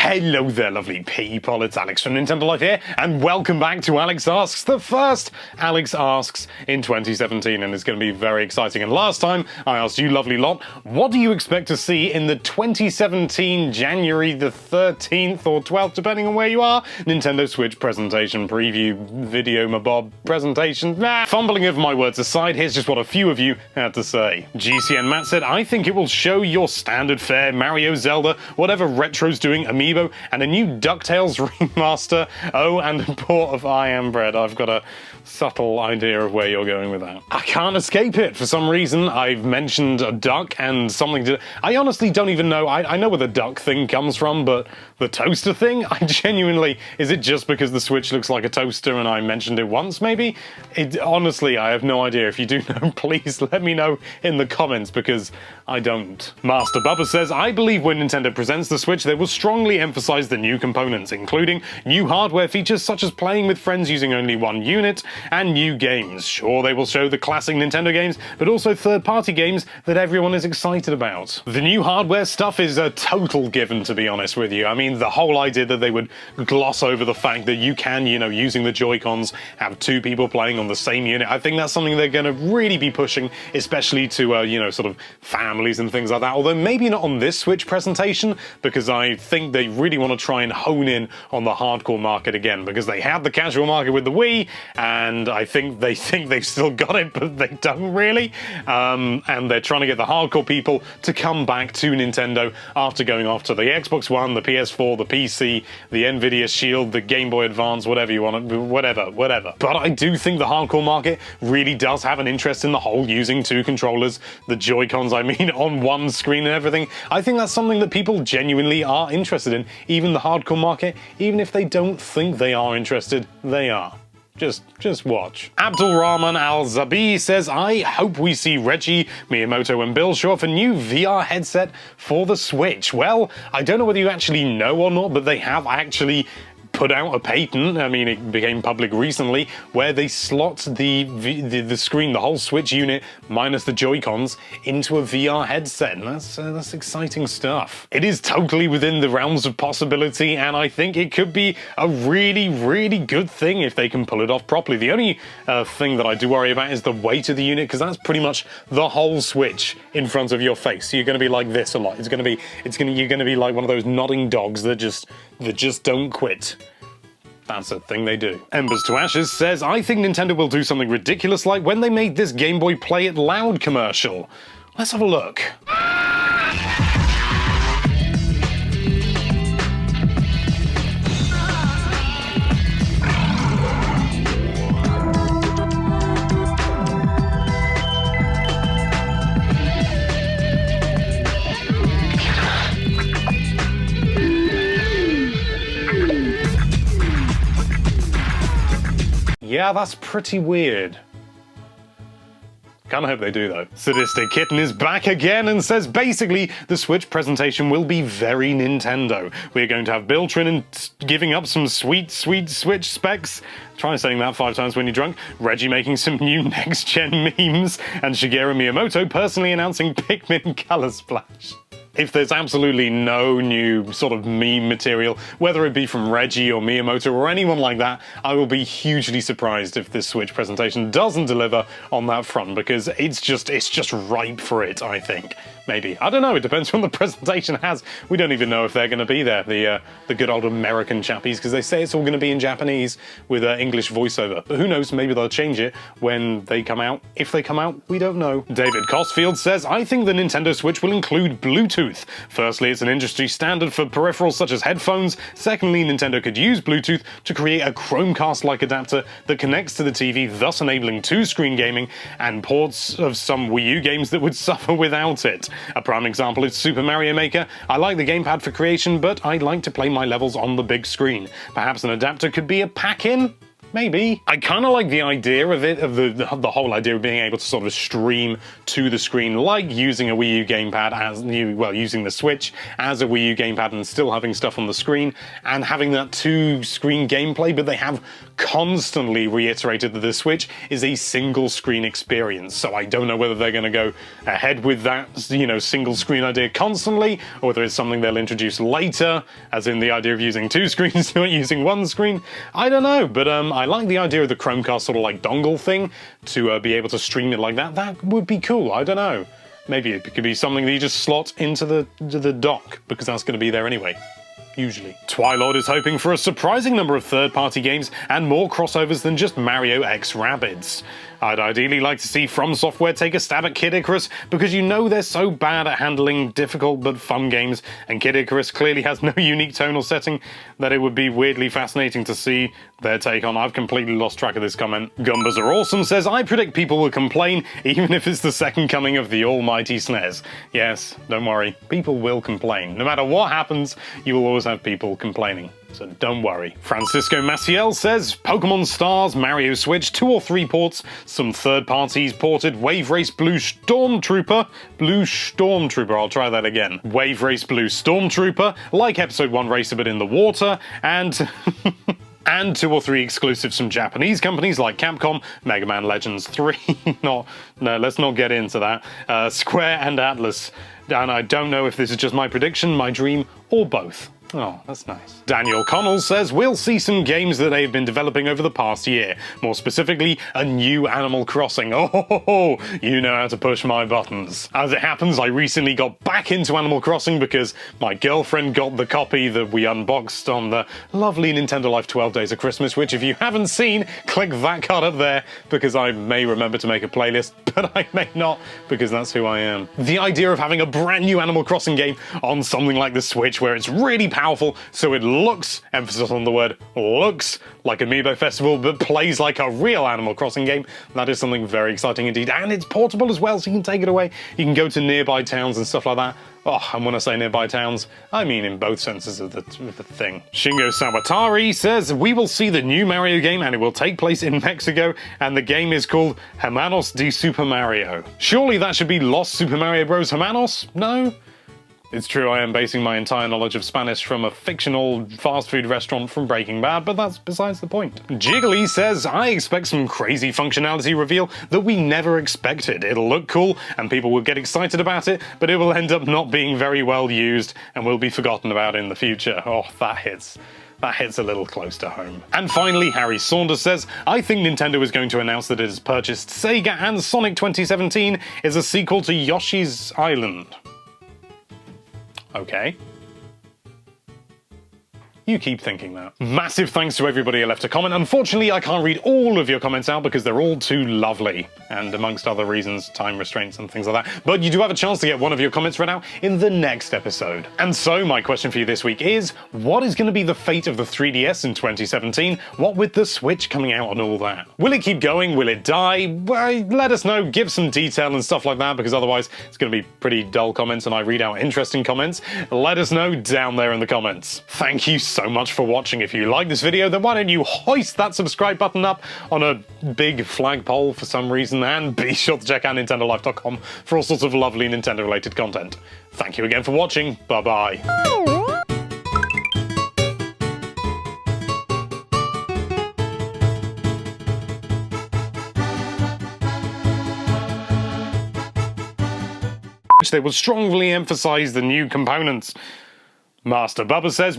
Hello there, lovely people. It's Alex from Nintendo Life here, and welcome back to Alex Asks, the first Alex Asks in 2017, and it's going to be very exciting. And last time, I asked you, lovely lot, what do you expect to see in the 2017 January the 13th or 12th, depending on where you are, Nintendo Switch presentation, preview, video, mabob, presentation, fumbling of my words aside, here's just what a few of you had to say. GCN Matt said, I think it will show your standard fare Mario, Zelda, whatever Retro's doing, Amiibo, and a new DuckTales remaster. Oh, and a port of I Am Bread. I've got a subtle idea of where you're going with that. I can't escape it. For some reason, I've mentioned a duck and something to... I honestly don't even know. I know where the duck thing comes from, but the toaster thing? I genuinely... Is it just because the Switch looks like a toaster and I mentioned it once, maybe? Honestly, I have no idea. If you do know, please let me know in the comments, because I don't. Master Bubba says, I believe when Nintendo presents the Switch, they will strongly emphasize the new components, including new hardware features such as playing with friends using only one unit, and new games. Sure, they will show the classic Nintendo games, but also third-party games that everyone is excited about. The new hardware stuff is a total given, to be honest with you. I mean, the whole idea that they would gloss over the fact that you can, using the Joy-Cons, have two people playing on the same unit, I think that's something they're going to really be pushing, especially to, sort of families and things like that. Although maybe not on this Switch presentation, because I think they really want to try and hone in on the hardcore market again, because they had the casual market with the Wii, and I think they've still got it, but they don't really. And they're trying to get the hardcore people to come back to Nintendo after going off to the Xbox One, the PS4, the PC, the Nvidia Shield, the Game Boy Advance, whatever you want, whatever. But I do think the hardcore market really does have an interest in the whole using two controllers, the Joy-Cons, I mean, on one screen and everything. I think that's something that people genuinely are interested in, even the hardcore market. Even if they don't think they are interested, they are. Just watch. Abdul Rahman Al-Zabi says, I hope we see Reggie, Miyamoto and Bill show off a new VR headset for the Switch. Well, I don't know whether you actually know or not, but they have actually put out a patent, I mean it became public recently, where they slot the screen, the whole Switch unit, minus the Joy-Cons, into a VR headset, and that's exciting stuff. It is totally within the realms of possibility, and I think it could be a really, really good thing if they can pull it off properly. The only thing that I do worry about is the weight of the unit, because that's pretty much the whole Switch in front of your face. So you're going to be like this a lot. You're going to be like one of those nodding dogs that just don't quit. That's a thing they do. Embers to Ashes says, I think Nintendo will do something ridiculous like when they made this Game Boy Play It Loud commercial. Let's have a look. Yeah, that's pretty weird. Kinda hope they do, though. Sadistic Kitten is back again and says basically the Switch presentation will be very Nintendo. We're going to have Bill Trinen giving up some sweet, sweet Switch specs. Try saying that 5 times when you're drunk. Reggie making some new next-gen memes. And Shigeru Miyamoto personally announcing Pikmin Color Splash. If there's absolutely no new sort of meme material, whether it be from Reggie or Miyamoto or anyone like that, I will be hugely surprised if this Switch presentation doesn't deliver on that front, because it's just ripe for it, I think. Maybe. I don't know, it depends on what the presentation has. We don't even know if they're going to be there, the good old American chappies, because they say it's all going to be in Japanese with English voiceover. But who knows, maybe they'll change it when they come out. If they come out, we don't know. David Cosfield says, I think the Nintendo Switch will include Bluetooth. Firstly, it's an industry standard for peripherals such as headphones. Secondly, Nintendo could use Bluetooth to create a Chromecast-like adapter that connects to the TV, thus enabling two-screen gaming and ports of some Wii U games that would suffer without it. A prime example is Super Mario Maker. I like the gamepad for creation, but I'd like to play my levels on the big screen. Perhaps an adapter could be a pack-in? Maybe. I kind of like the idea of it, of the whole idea of being able to sort of stream to the screen, like using a Wii U gamepad using the Switch as a Wii U gamepad and still having stuff on the screen, and having that two-screen gameplay, but they have constantly reiterated that the Switch is a single-screen experience, so I don't know whether they're going to go ahead with that, single-screen idea constantly, or whether it's something they'll introduce later, as in the idea of using two screens, not using one screen. I don't know, but I like the idea of the Chromecast sort of like dongle thing to be able to stream it like that. That would be cool. I don't know. Maybe it could be something that you just slot into the dock, because that's going to be there anyway. Usually. Twilight is hoping for a surprising number of third-party games and more crossovers than just Mario x Rabbids. I'd ideally like to see From Software take a stab at Kid Icarus, because they're so bad at handling difficult but fun games, and Kid Icarus clearly has no unique tonal setting, that it would be weirdly fascinating to see their take on. I've completely lost track of this comment. Gumbers Are Awesome says, I predict people will complain even if it's the second coming of the almighty SNES. Yes, don't worry, people will complain. No matter what happens, you will always have people complaining. So don't worry. Francisco Maciel says, Pokemon Stars, Mario Switch, 2 or 3 ports, some third parties ported, Wave Race Blue Stormtrooper, I'll try that again. Wave Race Blue Stormtrooper, like Episode 1 Racer but in the water, and... and 2 or 3 exclusives from Japanese companies like Capcom, Mega Man Legends 3, no, let's not get into that, Square and Atlas. And I don't know if this is just my prediction, my dream, or both. Oh, that's nice. Daniel Connell says, we'll see some games that they've been developing over the past year. More specifically, a new Animal Crossing. Oh, you know how to push my buttons. As it happens, I recently got back into Animal Crossing because my girlfriend got the copy that we unboxed on the lovely Nintendo Life 12 Days of Christmas, which if you haven't seen, click that card up there, because I may remember to make a playlist, but I may not, because that's who I am. The idea of having a brand new Animal Crossing game on something like the Switch, where it's really powerful, so it looks, emphasis on the word looks, like Amiibo Festival, but plays like a real Animal Crossing game. That is something very exciting indeed, and it's portable as well, so you can take it away. You can go to nearby towns and stuff like that. Oh, and when I say nearby towns, I mean in both senses of the thing. Shingo Sawatari says, we will see the new Mario game and it will take place in Mexico, and the game is called Hermanos de Super Mario. Surely that should be Los Super Mario Bros. Hermanos? No? It's true, I am basing my entire knowledge of Spanish from a fictional fast food restaurant from Breaking Bad, but that's besides the point. Jiggly says, I expect some crazy functionality reveal that we never expected. It'll look cool, and people will get excited about it, but it will end up not being very well used, and will be forgotten about in the future. Oh, that hits. That hits a little close to home. And finally, Harry Saunders says, I think Nintendo is going to announce that it has purchased Sega, and Sonic 2017 is a sequel to Yoshi's Island. Okay. You keep thinking that. Massive thanks to everybody who left a comment. Unfortunately, I can't read all of your comments out because they're all too lovely, and amongst other reasons, time restraints and things like that. But you do have a chance to get one of your comments read out in the next episode. And so, my question for you this week is, what is going to be the fate of the 3DS in 2017? What with the Switch coming out and all that? Will it keep going? Will it die? Well, let us know. Give some detail and stuff like that, because otherwise it's going to be pretty dull comments and I read out interesting comments. Let us know down there in the comments. Thank you so much for watching. If you like this video, then why don't you hoist that subscribe button up on a big flagpole for some reason, and be sure to check out NintendoLife.com for all sorts of lovely Nintendo related content. Thank you again for watching. Bye bye. They will strongly emphasize the new components. Master Bubba says,